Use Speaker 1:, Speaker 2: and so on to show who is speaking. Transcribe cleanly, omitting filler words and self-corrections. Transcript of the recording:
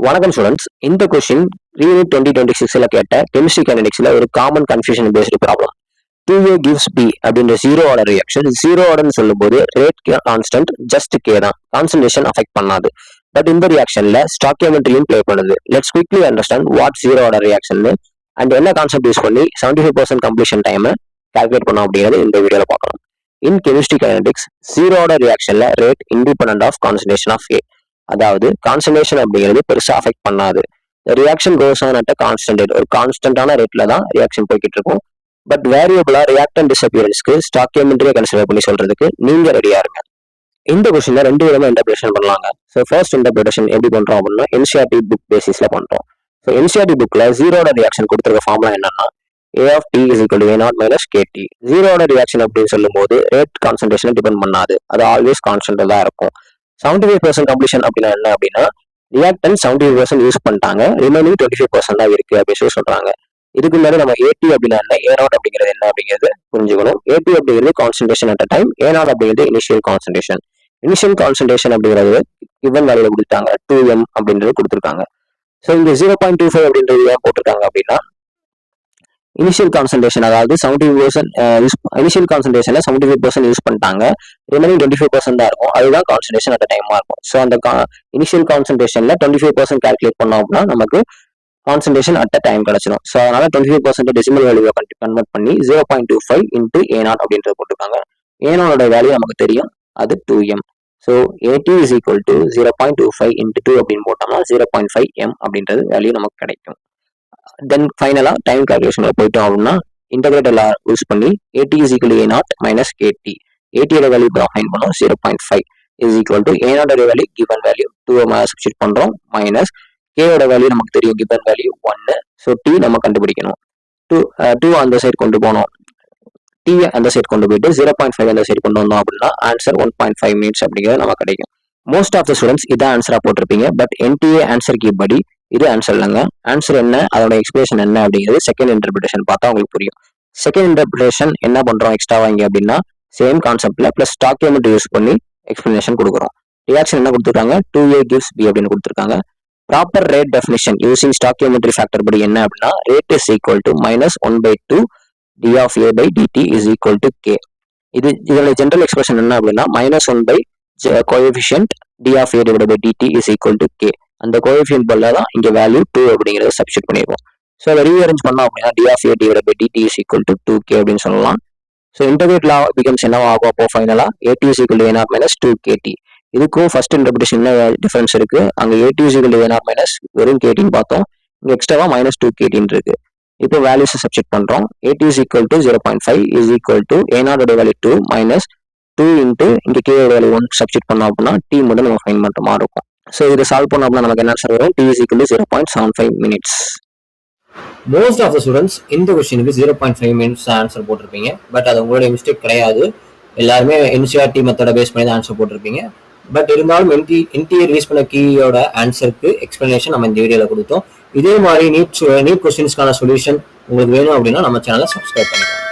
Speaker 1: வணக்கம் ஸ்டூடெண்ட்ஸ். இந்த question reunite 2026 கேட்ட கெமிஸ்ட்ரி கைனடிக்ஸ்ல ஒரு common confusion based problem. 2a gives b அப்படின்ற ஜீரோ ஆர்டர் ரியாக்ஷன். ஜீரோ ஆர்டர்னு சொல்லும் போது ரேட் கான்ஸ்டன்ட் ஜஸ்ட் கே தான், கான்சன்ட்ரேஷன் அஃபெக்ட் பண்ணாது. பட் இந்த ரியாக்ஷன்ல ஸ்டாக்கியோமெட்ரியும் ப்ளே பண்ணுது. Let's quickly understand what zero order reaction and என்ன கான்செப்ட் யூஸ் பண்ணி 75% கம்ப்ளீஷன் டைம் கால்குலேட் பண்ணோம் அப்படிங்கிறது இந்த வீடியோல பார்க்கலாம். In chemistry kinetics zero order ரியாக்ஷன்ல rate independent of concentration of A. அதாவது கான்சன்ட்ரேஷன் அப்படிங்கிறது பெருசா அஃபெக்ட் பண்ணாது. Reaction goes on at constant rate, ஒரு கான்ஸ்டன்டான ரேட்ல தான் ரியாக்ஷன் போய்கிட்டு இருக்கும். பட் வேரியபிளா ரியாக்டன் டிஸ்அப்பியரன்ஸ்க்கு ஸ்டாக்கியோமெட்ரியை கன்சிடர் பண்ணி சொல்றதுக்கு நீங்க ரெடியா இருங்க. இந்த கொஸ்டின்ல ரெண்டு விதமா இன்டர்பிரேஷன் பண்ணலாங்க. ஸோ ஃபர்ஸ்ட் இன்டர்பிரேஷன் எப்படி பண்றோம் அப்படின்னா என்சிஆர்டி புக் பேசிஸ்ல பண்றோம். ஸோ என்சிஆர்டி புக்ல ஜீரோட ரியாக்ஷன் கொடுத்துருக்க ஃபார்முலா என்னன்னா A of t is equal to A0 minus KT. ஜீரோட ரியாக்ஷன் அப்படின்னு சொல்லும் போது ரேட் கான்சன்ட்ரேஷன் டிபெண்ட் பண்ணாது, அது ஆல்வேஸ் கான்ஸ்டன்ட் தான் இருக்கும். 75% கம்ப்ளீஷன் அப்படின்னா என்ன அப்படின்னா ரியாக்டன் 75% யூஸ் பண்ணிட்டாங்க, ரிமைனிங் 25% தான் இருக்கு அப்படின்னு சொல்லி சொல்றாங்க. இதுக்கு முன்னாடி நம்ம ஏடி அப்படின்னா என்ன, A0 அப்படிங்கிறது என்ன அப்படிங்கிறது புரிஞ்சுக்கணும். ஏடி அப்படிங்கிறது கான்சன்ட்ரேஷன் அட் டைம், A0 அப்படிங்கிறது இனிஷியல் கான்சன்ட்ரேஷன். இனிஷியல் கான்சன்ட்ரேஷன் அப்படிங்கிறது கிவன் வேல்யூல கொடுத்தாங்க, 2m அப்படின்றது கொடுத்துருக்காங்க. ஸோ இந்த 0.25 அப்படின்றது ஏன் போட்டிருக்காங்க அப்படின்னா இனிஷியல் கான்சன்ட்ரேஷன், அதாவது 70% இனிஷியல் கான்சன்ட்ரேஷன்ல 75% யூஸ் பண்ணிட்டாங்க, ரிமைனிங் 25% தான் இருக்கும். அதுதான் கான்சன்ட்ரேஷன் அட் டைமா இருக்கும். ஸோ அந்த இனிஷியல் கான்சன்ட்ரேஷன்ல 25% கால்குலேட் பண்ணோம் அப்படின்னா நமக்கு கான்சன்ட்ரேஷன் அட் டைம் கிடைச்சிடும். ஸோ அதனால 25% டெசிமல் வேல்யூவை கன்வெர்ட் பண்ணி 0.25 இன்டூ A0 அப்படின்றது போட்டிருக்காங்க. A0 வேல்யூ நமக்கு தெரியும், அது 2m. So AT is equal to 0.25 into 2 அப்படின்னு போட்டோம்னா 0.5m அப்படின்றது வேல்யூ நமக்கு கிடைக்கும். தென் ஃபைனலா டைம் கால்குலேஷன்ல போயிட்டோம் அப்படின்னா இன்டகிரேட்டர் யூஸ் பண்ணி AT is equal to A0 minus KT. AT value find பண்ணோம் 0.5 is equal to A0 value given value 2 substitute பண்றோம் மைனஸ் K வேல்யூ நமக்கு தெரியும் கிவன் வேல்யூ 1. ஸோ T நம்ம கண்டுபிடிக்கணும். 2 அந்த சைடு கொண்டு போனோம், T அந்த சைடு கொண்டு போயிட்டு 0.5 அந்த சைடு கொண்டு வந்தோம் அப்படின்னா ஆன்சர் 1.5 மினிட்ஸ் அப்படிங்கிறது நமக்கு கிடைக்கும். மோஸ்ட் ஆஃப் த ஸ்டூடெண்ட்ஸ் இதான் ஆன்சரா போட்டிருப்பீங்க. பட் NTA ஆன்சர் கீ படி இது ஆன்சர் இல்லைங்க. ஆன்சர் என்ன, அதோட எக்ஸ்பிளேஷன் என்ன அப்படிங்கிறது செகண்ட் இன்டர்பிரேஷன் பார்த்தா உங்களுக்கு புரியும். செகண்ட் இன்டர்பிரேஷன் என்ன பண்றோம் எக்ஸ்ட்ராவா இங்க அப்படின்னா சேம் கான்செப்ட்ல பிளஸ் ஸ்டாக்கியோமெட்ரி யூஸ் பண்ணி எக்ஸ்பிளனேஷன் கொடுக்குறோம். ரியாக்ஷன் என்ன கொடுத்துருக்காங்க, 2a gives b அப்படின்னு கொடுத்துருக்காங்க. Proper rate definition using stoichiometry factor படி என்ன அப்படின்னா rate is equal to -1/2 d of a by dt is equal to k. இதோட ஜென்ரல் எக்ஸ்பிரஷன் என்ன அப்படின்னா -1 coefficient d of a divided by dt is equal to k. அந்த coefficient பதிலா தான் இங்க வேல்யூ 2 அப்படிங்கறத சப்ஸ்டிட் பண்ணிருக்கோம். ஸோ அதை ரீஅரேஞ்ச் பண்ணோம் அப்படின்னா d of a divided by dt is equal to 2k அப்படின்னு சொல்லலாம். ஸோ இன்டகிரேட் லா பிகம்ஸ் என்னவா ஆகும் அப்போ ஃபைனலா AT is equal to A0 minus 2KT. இதுக்கும் ஃபர்ஸ்ட் இன்டர்பிரேஷன் என்ன டிஃபரன்ஸ் இருக்கு, அங்க AT is equal to A0 minus வெறும் KT பார்த்தோம், இங்க எக்ஸ்ட்ராவா -2KT இருக்கு. இப்போ வேல்யூஸ் சப்ஸ்டிட் பண்றோம். AT is equal to 0.5 is equal to A0 value 2 minus 2 into இங்க K வேல்யூ 1 சப்ஸ்டிட் பண்ணோம் அப்படின்னா T மட்டும் நம்ம ஃபைண்ட் பண்ற மாதிரி இருக்கும். ஸோ இதை சால்வ் பண்ணோம் அப்படின்னா நமக்கு என்ன ஆன்சர் வரும், T is equal to 0.75 minutes.
Speaker 2: Most of the students இந்த கொஸ்டினுக்கு 0.5 மினிட்ஸ் ஆன்சர் போட்டிருப்பீங்க. பட் அது உங்களுடைய மிஸ்டேக் கிடையாது, எல்லாருமே NCERT மெத்தடை பேஸ் பண்ணி தான் ஆன்சர் போட்டிருப்பீங்க. பட் இருந்தாலும் NTA ரிலீஸ் பண்ண கீயோட ஆன்சருக்கு எக்ஸ்பிளனேஷன் நம்ம இந்த வீடியோவில் கொடுத்தோம். இதே மாதிரி நீட் கொஸ்டின்ஸ்க்கான சொல்யூஷன் உங்களுக்கு வேணும் அப்படின்னா நம்ம சேனலை சப்ஸ்கிரைப் பண்ணிக்கலாம்.